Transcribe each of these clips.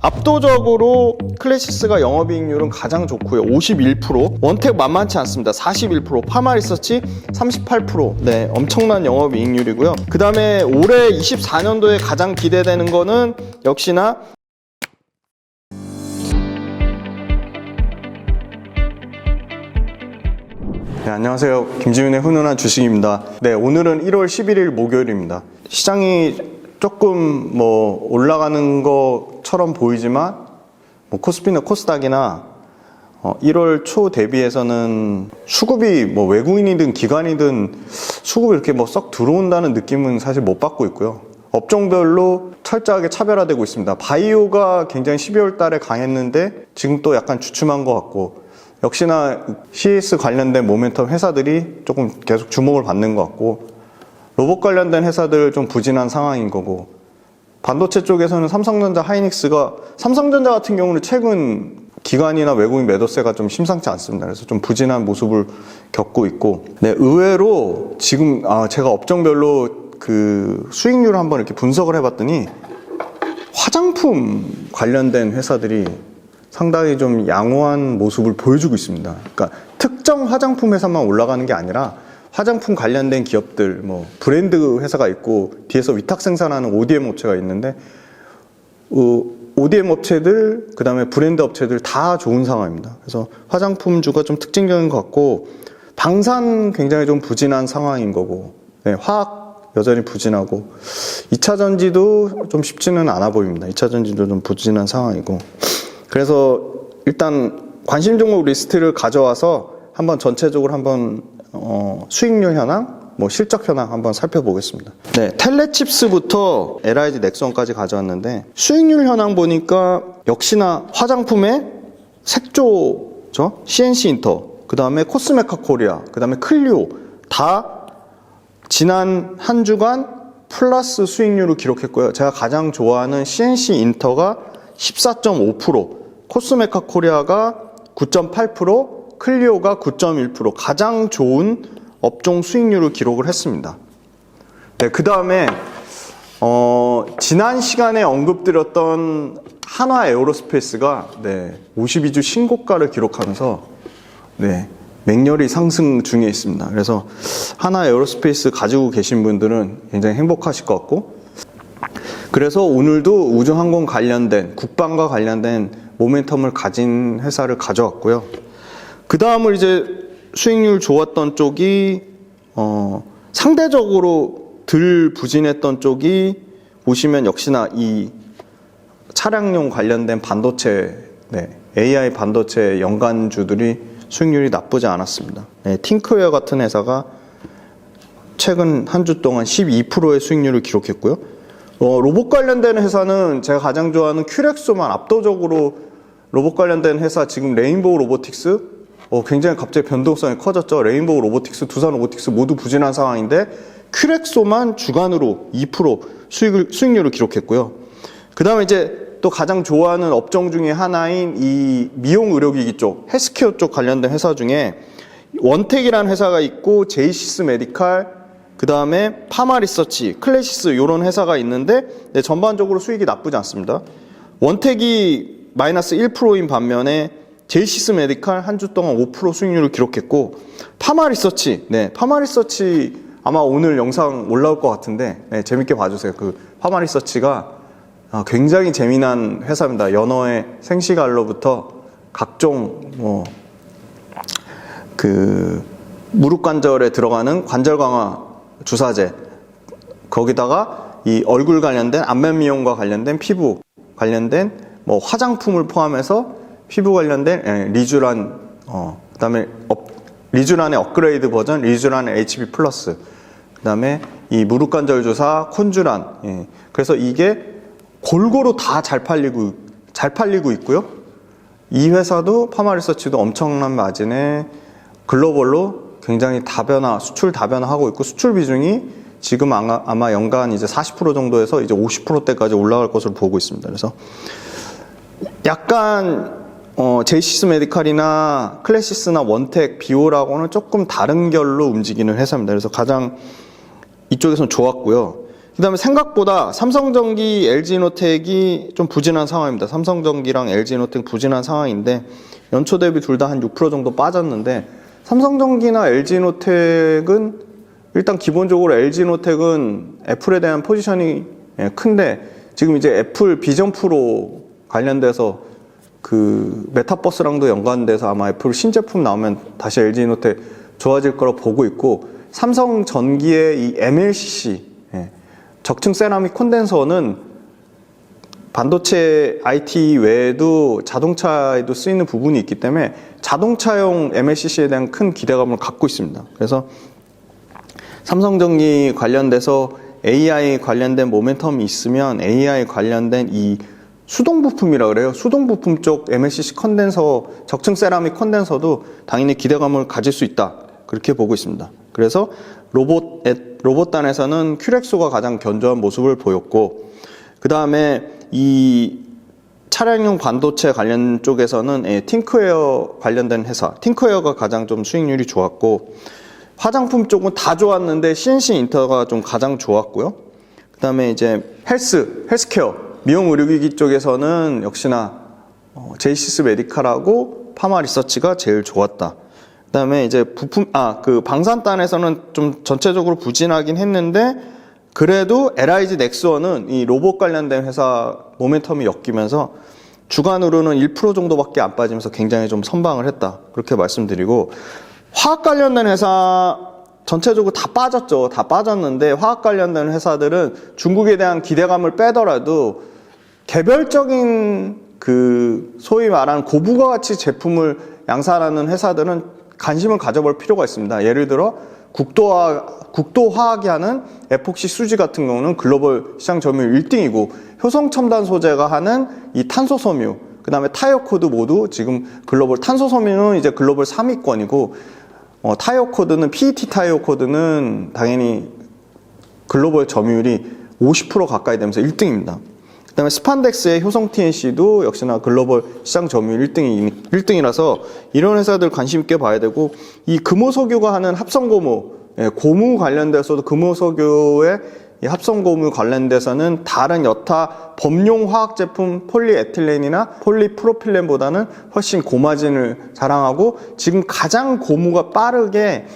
압도적으로 클래시스가 영업이익률은 가장 좋고요. 51%. 원택 만만치 않습니다. 41%. 파마리서치 38%. 네, 엄청난 영업이익률이고요. 그 다음에 올해 24년도에 가장 기대되는 거는 역시나 네, 안녕하세요. 김지윤의 훈훈한 주식입니다. 네, 오늘은 1월 11일 목요일입니다. 시장이 조금 올라가는 것처럼 보이지만 코스피나 코스닥이나 1월 초 대비해서는 수급이 외국인이든 기관이든 수급이 이렇게 썩 들어온다는 느낌은 사실 못 받고 있고요. 업종별로 철저하게 차별화되고 있습니다. 바이오가 굉장히 12월 달에 강했는데 지금 또 약간 주춤한 것 같고, 역시나 CS 관련된 모멘텀 회사들이 조금 계속 주목을 받는 것 같고, 로봇 관련된 회사들 좀 부진한 상황인 거고, 반도체 쪽에서는 삼성전자, 하이닉스가, 삼성전자 같은 경우는 최근 기관이나 외국인 매도세가 좀 심상치 않습니다. 그래서 좀 부진한 모습을 겪고 있고, 네, 의외로 지금 제가 업종별로 그 수익률을 한번 이렇게 분석을 해봤더니 화장품 관련된 회사들이 상당히 좀 양호한 모습을 보여주고 있습니다. 그러니까 특정 화장품 회사만 올라가는 게 아니라 화장품 관련된 기업들, 브랜드 회사가 있고 뒤에서 위탁 생산하는 ODM 업체가 있는데 ODM 업체들, 그 다음에 브랜드 업체들 다 좋은 상황입니다. 그래서 화장품주가 좀 특징적인 것 같고, 방산 굉장히 좀 부진한 상황인 거고, 네, 화학 여전히 부진하고, 2차전지도 좀 쉽지는 않아 보입니다. 2차전지도 좀 부진한 상황이고, 그래서 일단 관심 종목 리스트를 가져와서 한번 전체적으로 한번 수익률 현황, 실적 현황 한번 살펴보겠습니다. 네, 텔레칩스부터 LIG 넥슨까지 가져왔는데 수익률 현황 보니까 역시나 화장품의 색조죠, CNC 인터, 그 다음에 코스메카 코리아, 그 다음에 클리오 다 지난 한 주간 플러스 수익률을 기록했고요. 제가 가장 좋아하는 CNC 인터가 14.5%, 코스메카 코리아가 9.8%, 클리오가 9.1%, 가장 좋은 업종 수익률을 기록을 했습니다. 네, 그 다음에 지난 시간에 언급드렸던 한화 에어로스페이스가 52주 신고가를 기록하면서 맹렬히 상승 중에 있습니다. 그래서 한화 에어로스페이스 가지고 계신 분들은 굉장히 행복하실 것 같고, 그래서 오늘도 우주항공 관련된, 국방과 관련된 모멘텀을 가진 회사를 가져왔고요. 그 다음을 이제 수익률 좋았던 쪽이 상대적으로 덜 부진했던 쪽이 보시면 역시나 이 차량용 관련된 반도체, AI 반도체 연관주들이 수익률이 나쁘지 않았습니다. 팅크웨어 같은 회사가 최근 한 주 동안 12%의 수익률을 기록했고요. 로봇 관련된 회사는 제가 가장 좋아하는 큐렉소만, 압도적으로 로봇 관련된 회사, 지금 레인보우 로보틱스 굉장히 갑자기 변동성이 커졌죠. 레인보우 로보틱스, 두산 로보틱스 모두 부진한 상황인데 큐렉소만 주간으로 2% 수익률을 기록했고요. 그 다음에 이제 또 가장 좋아하는 업종 중에 하나인 이 미용 의료기기 쪽, 헬스케어 쪽 관련된 회사 중에 원택이라는 회사가 있고, 제이시스 메디칼, 그 다음에 파마리서치, 클래시스 이런 회사가 있는데 전반적으로 수익이 나쁘지 않습니다. 원택이 마이너스 1%인 반면에 제이시스 메디칼 한 주 동안 5% 수익률을 기록했고, 파마리서치, 파마리서치 아마 오늘 영상 올라올 것 같은데 재밌게 봐주세요. 그 파마리서치가 굉장히 재미난 회사입니다. 연어의 생시갈로부터 각종 무릎 관절에 들어가는 관절 강화 주사제, 거기다가 이 얼굴 관련된 안면 미용과 관련된 피부 관련된 화장품을 포함해서 피부 관련된 리쥬란, 그 다음에 리쥬란의 업그레이드 버전 리쥬란 HB 플러스, 그 다음에 이 무릎 관절 주사 콘쥬란, 그래서 이게 골고루 다 잘 팔리고 있고요. 이 회사도 파마리서치도 엄청난 마진에 글로벌로 굉장히 수출 다변화하고 있고, 수출 비중이 지금 아마 연간 이제 40% 정도에서 이제 50%대까지 올라갈 것으로 보고 있습니다. 그래서 약간 제이시스 메디칼이나 클래시스나 원택, 비오라고는 조금 다른 결로 움직이는 회사입니다. 그래서 가장 이쪽에서는 좋았고요. 그다음에 생각보다 삼성전기, LG노텍이 좀 부진한 상황입니다. 삼성전기랑 LG노텍 부진한 상황인데 연초 대비 둘 다 한 6% 정도 빠졌는데 삼성전기나 LG노텍은 일단 기본적으로 LG노텍은 애플에 대한 포지션이 큰데 지금 이제 애플 비전 프로 관련돼서 그 메타버스랑도 연관돼서 아마 애플 신제품 나오면 다시 LG노텍 좋아질 거라 보고 있고 삼성전기의 이 MLCC 적층 세라믹 콘덴서는 반도체 IT 외에도 자동차에도 쓰이는 부분이 있기 때문에 자동차용 MLCC에 대한 큰 기대감을 갖고 있습니다. 그래서 삼성전기 관련돼서 AI 관련된 모멘텀이 있으면 AI 관련된 이 수동 부품이라 그래요. 수동 부품 쪽 MLCC 컨덴서, 적층 세라믹 컨덴서도 당연히 기대감을 가질 수 있다. 그렇게 보고 있습니다. 그래서 로봇단에서는 큐렉소가 가장 견조한 모습을 보였고, 그 다음에 이 차량용 반도체 관련 쪽에서는 팅크웨어 관련된 회사, 팅크웨어가 가장 좀 수익률이 좋았고, 화장품 쪽은 다 좋았는데 CNC 인터가 좀 가장 좋았고요. 그 다음에 이제 헬스케어, 미용 의료기기 쪽에서는 역시나 제이시스 메디칼하고 파마 리서치가 제일 좋았다. 그 다음에 이제 그 방산단에서는 좀 전체적으로 부진하긴 했는데 그래도 LIG 넥스원은 이 로봇 관련된 회사 모멘텀이 엮이면서 주간으로는 1% 정도밖에 안 빠지면서 굉장히 좀 선방을 했다. 그렇게 말씀드리고, 화학 관련된 회사 전체적으로 다 빠졌죠. 다 빠졌는데 화학 관련된 회사들은 중국에 대한 기대감을 빼더라도 개별적인 그 소위 말하는 고부가 가치 제품을 양산하는 회사들은 관심을 가져볼 필요가 있습니다. 예를 들어 국도화학이 하는 에폭시 수지 같은 경우는 글로벌 시장 점유율 1등이고 효성첨단 소재가 하는 이 탄소섬유, 그 다음에 타이어코드 모두 지금 글로벌, 탄소섬유는 이제 글로벌 3위권이고 타이어코드는 PET 타이어코드는 당연히 글로벌 점유율이 50% 가까이 되면서 1등입니다. 그 다음에 스판덱스의 효성 TNC도 역시나 글로벌 시장 점유율 1등이라서 이런 회사들 관심 있게 봐야 되고, 이 금호석유가 하는 합성고무, 고무 관련돼서도 금호석유의 이 합성고무 관련돼서는 다른 여타 범용 화학 제품 폴리에틸렌이나 폴리프로필렌보다는 훨씬 고마진을 자랑하고, 지금 가장 고무가 빠르게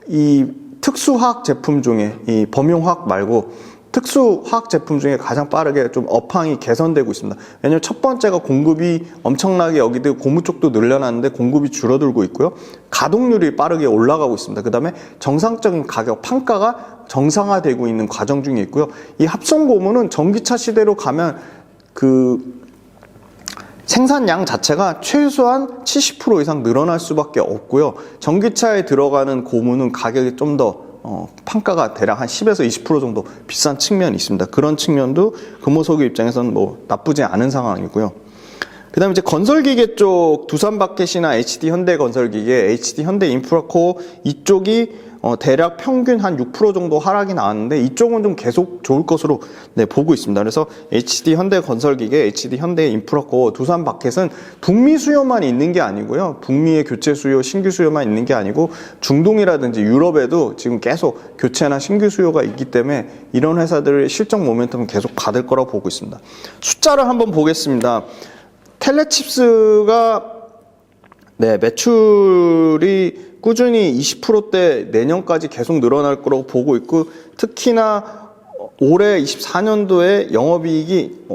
이 특수화학 제품 중에, 이 범용 화학 말고 특수 화학 제품 중에 가장 빠르게 좀 업황이 개선되고 있습니다. 왜냐하면 첫 번째가 공급이 엄청나게 여기도 고무 쪽도 늘려놨는데 공급이 줄어들고 있고요. 가동률이 빠르게 올라가고 있습니다. 그 다음에 정상적인 가격, 판가가 정상화되고 있는 과정 중에 있고요. 이 합성고무는 전기차 시대로 가면 그 생산량 자체가 최소한 70% 이상 늘어날 수밖에 없고요. 전기차에 들어가는 고무는 가격이 좀 더 판가가 대략 한 10에서 20% 정도 비싼 측면이 있습니다. 그런 측면도 금호석유 입장에서는 뭐 나쁘지 않은 상황이고요. 그 다음에 이제 건설기계 쪽 두산바켓이나 HD 현대건설기계, HD 현대인프라코어 이쪽이 대략 평균 한 6% 정도 하락이 나왔는데 이쪽은 좀 계속 좋을 것으로 보고 있습니다. 그래서 HD 현대건설기계, HD 현대인프라코어, 두산바켓은 북미 수요만 있는 게 아니고요. 북미의 교체 수요, 신규 수요만 있는 게 아니고 중동이라든지 유럽에도 지금 계속 교체나 신규 수요가 있기 때문에 이런 회사들의 실적 모멘텀은 계속 받을 거라고 보고 있습니다. 숫자를 한번 보겠습니다. 텔레칩스가 매출이 꾸준히 20%대 내년까지 계속 늘어날 거라고 보고 있고, 특히나 올해 24년도에 영업이익이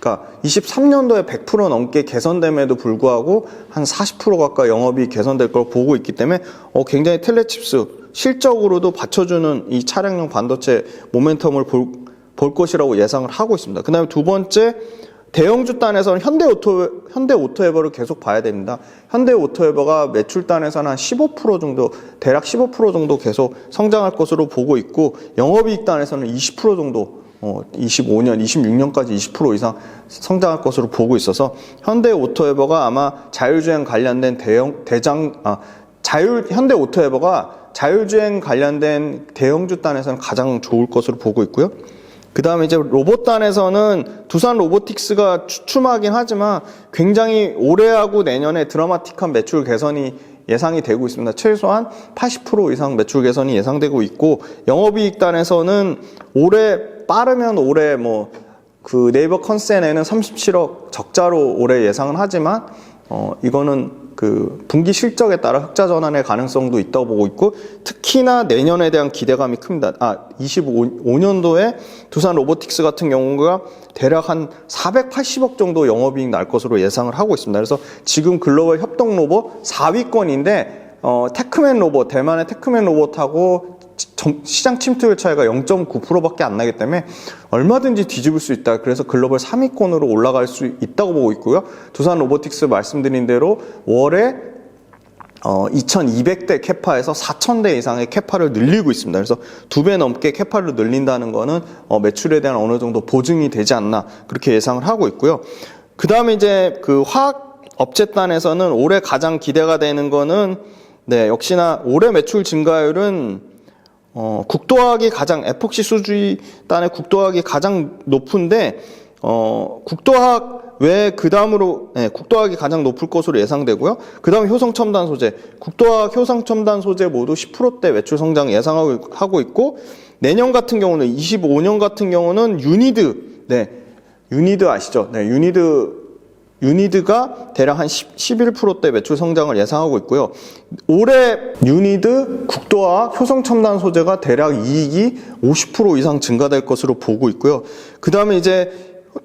그러니까 23년도에 100% 넘게 개선됨에도 불구하고 한 40% 가까이 영업이익 개선될 걸 보고 있기 때문에 굉장히 텔레칩스 실적으로도 받쳐주는 이 차량용 반도체 모멘텀을 볼 것이라고 예상을 하고 있습니다. 그 다음에 두 번째, 대형주 단에서는 현대오토에버를 계속 봐야 됩니다. 현대오토에버가 매출 단에서는 한 15% 정도, 대략 15% 정도 계속 성장할 것으로 보고 있고, 영업이익 단에서는 20% 정도, 25년, 26년까지 20% 이상 성장할 것으로 보고 있어서 현대오토에버가 아마 자율주행 관련된 현대오토에버가 자율주행 관련된 대형주 단에서는 가장 좋을 것으로 보고 있고요. 그 다음에 이제 로봇단에서는 두산 로보틱스가 추춤하긴 하지만 굉장히 올해하고 내년에 드라마틱한 매출 개선이 예상이 되고 있습니다. 최소한 80% 이상 매출 개선이 예상되고 있고, 영업이익단에서는 빠르면 올해 그 네이버 컨센에는 37억 적자로 올해 예상은 하지만, 이거는 그 분기 실적에 따라 흑자 전환의 가능성도 있다고 보고 있고, 특히나 내년에 대한 기대감이 큽니다. 25년도에 두산 로보틱스 같은 경우가 대략 한 480억 정도 영업이익 날 것으로 예상을 하고 있습니다. 그래서 지금 글로벌 협동 로봇 4위권인데, 테크맨 로봇, 대만의 테크맨 로봇하고 시장 침투율 차이가 0.9%밖에 안 나기 때문에 얼마든지 뒤집을 수 있다. 그래서 글로벌 3위권으로 올라갈 수 있다고 보고 있고요. 두산 로보틱스 말씀드린 대로 월에 2200대 캐파에서 4000대 이상의 캐파를 늘리고 있습니다. 그래서 2배 넘게 캐파를 늘린다는 거는 매출에 대한 어느 정도 보증이 되지 않나, 그렇게 예상을 하고 있고요. 그 다음에 이제 그 화학 업체단에서는 올해 가장 기대가 되는 거는, 역시나 올해 매출 증가율은 국도화학이 가장, 에폭시 수주단의 국도화학이 가장 높은데, 국도화학 외에 그 다음으로, 국도화학이 가장 높을 것으로 예상되고요. 그 다음에 효성첨단 소재, 국도화학, 효성첨단 소재 모두 10%대 매출 성장 예상하고 있고, 내년 같은 경우는, 25년 같은 경우는 유니드 아시죠? 유니드가 대략 한 11%대 매출 성장을 예상하고 있고요. 올해 유니드, 국도화학, 효성첨단 소재가 대략 이익이 50% 이상 증가될 것으로 보고 있고요. 그 다음에 이제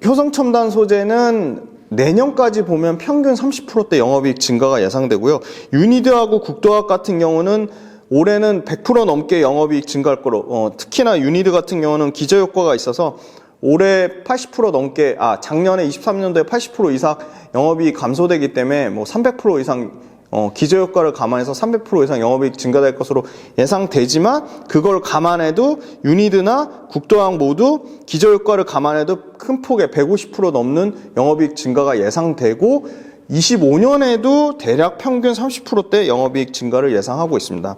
효성첨단 소재는 내년까지 보면 평균 30%대 영업이익 증가가 예상되고요. 유니드하고 국도화학 같은 경우는 올해는 100% 넘게 영업이익 증가할 거로, 특히나 유니드 같은 경우는 기저효과가 있어서 올해 80% 넘게, 작년에 23년도에 80% 이상 영업이익 감소되기 때문에 300% 이상, 기저효과를 감안해서 300% 이상 영업이익 증가될 것으로 예상되지만, 그걸 감안해도 유니드나 국도화학 모두 기저효과를 감안해도 큰 폭의 150% 넘는 영업이익 증가가 예상되고, 25년에도 대략 평균 30%대 영업이익 증가를 예상하고 있습니다.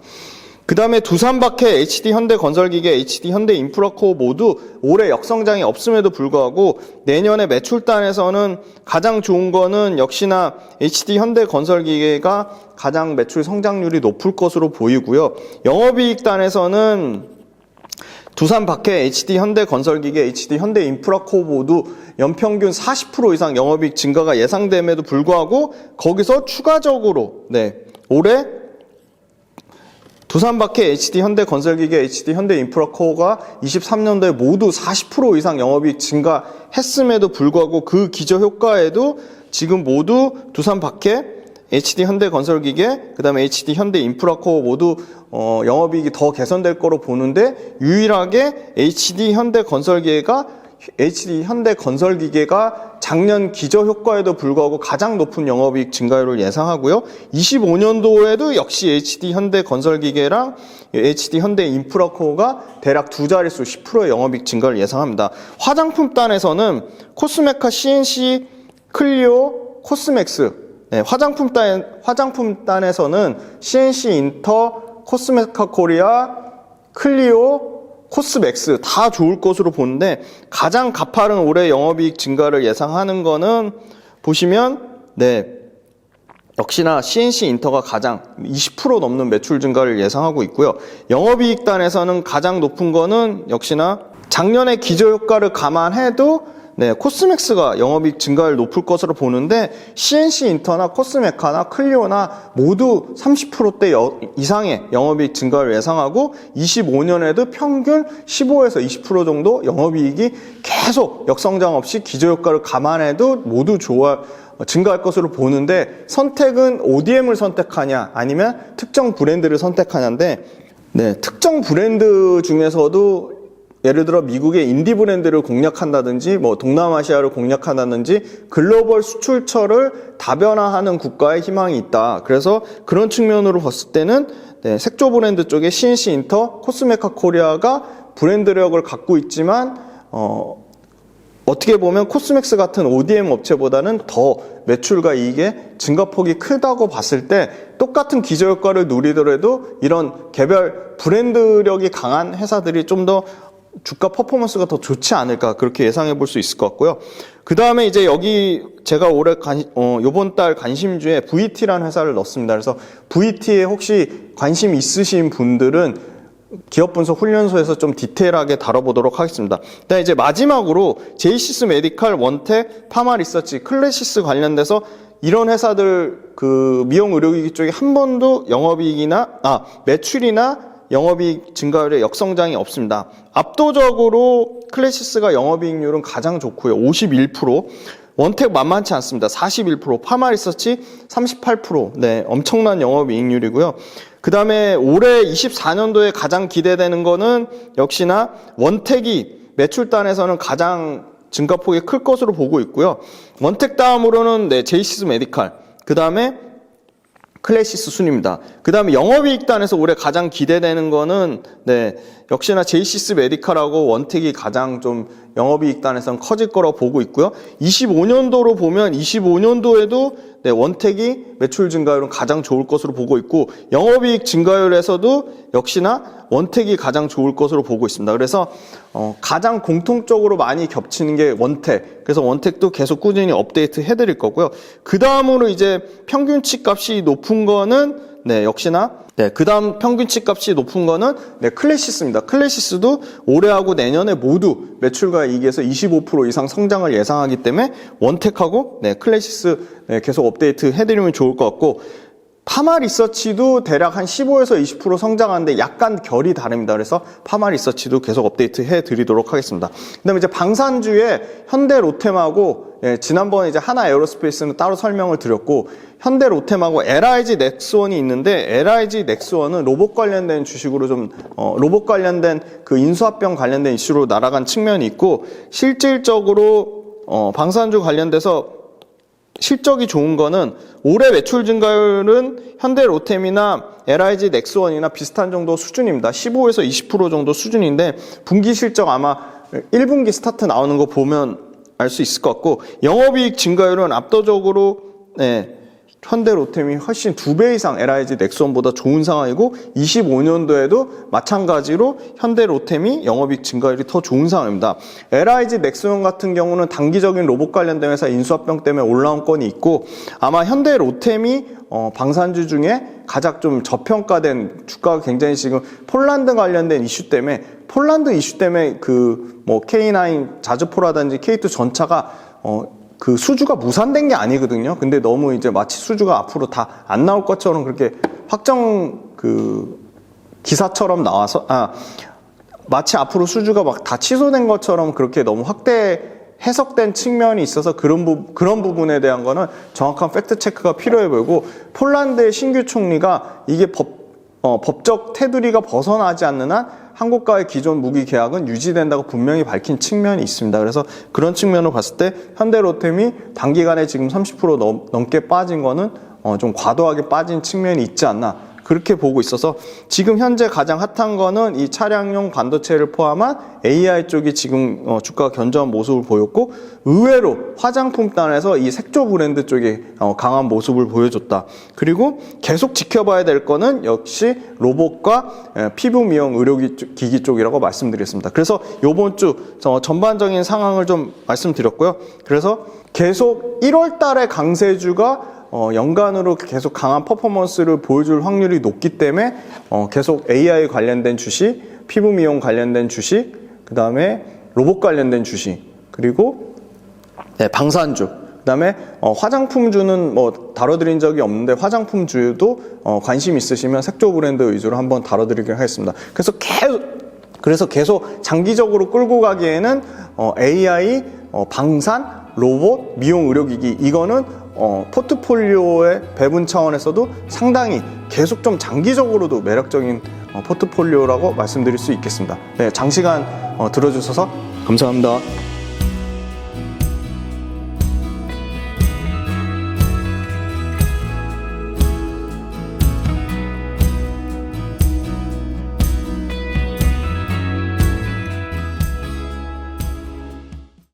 그 다음에 두산박해, HD현대건설기계, HD현대인프라코어 모두 올해 역성장이 없음에도 불구하고 내년에 매출단에서는 가장 좋은 거는 역시나 HD현대건설기계가 가장 매출 성장률이 높을 것으로 보이고요. 영업이익단에서는 두산박해, HD현대건설기계, HD현대인프라코어 모두 연평균 40% 이상 영업이익 증가가 예상됨에도 불구하고 거기서 추가적으로 올해 두산박해, HD현대건설기계, HD현대인프라코어가 23년도에 모두 40% 이상 영업이익 증가했음에도 불구하고 그 기저효과에도 지금 모두 두산박해, HD현대건설기계, 그 다음에 HD현대인프라코어 모두 영업이익이 더 개선될 거로 보는데, 유일하게 HD현대건설기계가 작년 기저효과에도 불구하고 가장 높은 영업이익 증가율을 예상하고요. 25년도에도 역시 HD현대건설기계랑 HD현대인프라코어가 대략 두 자릿수 10%의 영업이익 증가를 예상합니다. 화장품단에서는 코스메카, CNC, 클리오, 코스맥스, 화장품단에서는 CNC 인터, 코스메카 코리아, 클리오, 코스맥스 다 좋을 것으로 보는데, 가장 가파른 올해 영업이익 증가를 예상하는 거는 보시면 역시나 CNC 인터가 가장 20% 넘는 매출 증가를 예상하고 있고요. 영업이익단에서는 가장 높은 거는 역시나 작년에 기저효과를 감안해도 코스맥스가 영업이익 증가를 높을 것으로 보는데, CNC 인터나 코스메카나 클리오나 모두 30%대 이상의 영업이익 증가를 예상하고, 25년에도 평균 15에서 20% 정도 영업이익이 계속 역성장 없이 기저효과를 감안해도 모두 증가할 것으로 보는데, 선택은 ODM을 선택하냐 아니면 특정 브랜드를 선택하냐인데, 특정 브랜드 중에서도 예를 들어 미국의 인디 브랜드를 공략한다든지 동남아시아를 공략한다든지 글로벌 수출처를 다변화하는 국가의 희망이 있다. 그래서 그런 측면으로 봤을 때는 색조 브랜드 쪽에 CNC 인터, 코스메카 코리아가 브랜드력을 갖고 있지만 어떻게 보면 코스맥스 같은 ODM 업체보다는 더 매출과 이익의 증가폭이 크다고 봤을 때, 똑같은 기저효과를 누리더라도 이런 개별 브랜드력이 강한 회사들이 좀 더 주가 퍼포먼스가 더 좋지 않을까 그렇게 예상해 볼 수 있을 것 같고요. 그 다음에 이제 여기 제가 올해 요번 달 관심주에 VT라는 회사를 넣었습니다. 그래서 VT에 혹시 관심 있으신 분들은 기업 분석 훈련소에서 좀 디테일하게 다뤄보도록 하겠습니다. 일단 이제 마지막으로 제이시스 메디칼, 원텍, 파마리서치, 클래시스 관련돼서 이런 회사들 그 미용 의료기기 쪽에 한 번도 매출이나 영업이익 증가율의 역성장이 없습니다. 압도적으로 클래시스가 영업이익률은 가장 좋고요. 51%. 원텍 만만치 않습니다. 41%. 파마리서치 38%. 네, 엄청난 영업이익률이고요. 그 다음에 올해 24년도에 가장 기대되는 거는 역시나 원텍이 매출단에서는 가장 증가폭이 클 것으로 보고 있고요. 원텍 다음으로는 제이시스 메디칼. 그 다음에 클래시스 순입니다. 그 다음에 영업이익단에서 올해 가장 기대되는 거는 역시나 제이시스 메디칼하고 원텍이 가장 좀 영업이익단에서는 커질 거라고 보고 있고요. 25년도로 보면 25년도에도 원텍이 매출 증가율은 가장 좋을 것으로 보고 있고 영업이익 증가율에서도 역시나 원텍이 가장 좋을 것으로 보고 있습니다. 그래서 가장 공통적으로 많이 겹치는 게 원텍. 그래서 원텍도 계속 꾸준히 업데이트 해드릴 거고요. 그 다음으로 이제 평균치 값이 높은 거는 역시나 그 다음 평균치 값이 높은 거는 클래시스입니다. 클래시스도 올해하고 내년에 모두 매출과 이익에서 25% 이상 성장을 예상하기 때문에 원텍하고 클래시스 계속 업데이트 해드리면 좋을 것 같고 파마리서치도 대략 한 15에서 20% 성장하는데 약간 결이 다릅니다. 그래서 파마리서치도 계속 업데이트 해드리도록 하겠습니다. 그 다음에 이제 방산주에 현대로템하고 지난번에 이제 하나 에어로스페이스는 따로 설명을 드렸고 현대로템하고 LIG 넥스원이 있는데 LIG 넥스원은 로봇 관련된 주식으로 좀 로봇 관련된 그 인수합병 관련된 이슈로 날아간 측면이 있고 실질적으로 방산주 관련돼서 실적이 좋은 거는 올해 매출 증가율은 현대로템이나 LIG 넥스원이나 비슷한 정도 수준입니다. 15에서 20% 정도 수준인데 분기 실적 아마 1분기 스타트 나오는 거 보면 알 수 있을 것 같고 영업이익 증가율은 압도적으로 현대로템이 훨씬 2배 이상 LIG 넥스원보다 좋은 상황이고 25년도에도 마찬가지로 현대로템이 영업이익 증가율이 더 좋은 상황입니다. LIG 넥스원 같은 경우는 단기적인 로봇 관련된 회사 인수합병 때문에 올라온 건이 있고 아마 현대로템이 방산주 중에 가장 좀 저평가된 주가가 굉장히 지금 폴란드 관련된 이슈 때문에 그 K9 자주포라든지 K2 전차가 그 수주가 무산된 게 아니거든요. 근데 너무 이제 마치 수주가 앞으로 다 안 나올 것처럼 그렇게 확정 기사처럼 나와서 마치 앞으로 수주가 막 다 취소된 것처럼 그렇게 너무 확대 해석된 측면이 있어서 그런 부분에 대한 거는 정확한 팩트 체크가 필요해 보이고 폴란드의 신규 총리가 이게 법적 테두리가 벗어나지 않는 한 한국과의 기존 무기 계약은 유지된다고 분명히 밝힌 측면이 있습니다. 그래서 그런 측면으로 봤을 때 현대로템이 단기간에 지금 30% 넘게 빠진 거는 좀 과도하게 빠진 측면이 있지 않나 그렇게 보고 있어서 지금 현재 가장 핫한 거는 이 차량용 반도체를 포함한 AI 쪽이 지금 주가가 견조한 모습을 보였고 의외로 화장품단에서 이 색조 브랜드 쪽이 강한 모습을 보여줬다. 그리고 계속 지켜봐야 될 거는 역시 로봇과 피부 미용 의료기기 쪽이라고 말씀드렸습니다. 그래서 이번 주 전반적인 상황을 좀 말씀드렸고요. 그래서 계속 1월 달에 강세주가 연간으로 계속 강한 퍼포먼스를 보여줄 확률이 높기 때문에 계속 AI 관련된 주식, 피부 미용 관련된 주식, 그 다음에 로봇 관련된 주식, 그리고 방산주, 그 다음에 화장품주는 다뤄드린 적이 없는데 화장품주도 관심 있으시면 색조 브랜드 위주로 한번 다뤄드리도록 하겠습니다. 그래서 계속 장기적으로 끌고 가기에는 AI, 방산, 로봇, 미용 의료기기 이거는 포트폴리오의 배분 차원에서도 상당히 계속 좀 장기적으로도 매력적인 포트폴리오라고 말씀드릴 수 있겠습니다. 장시간 들어주셔서 감사합니다.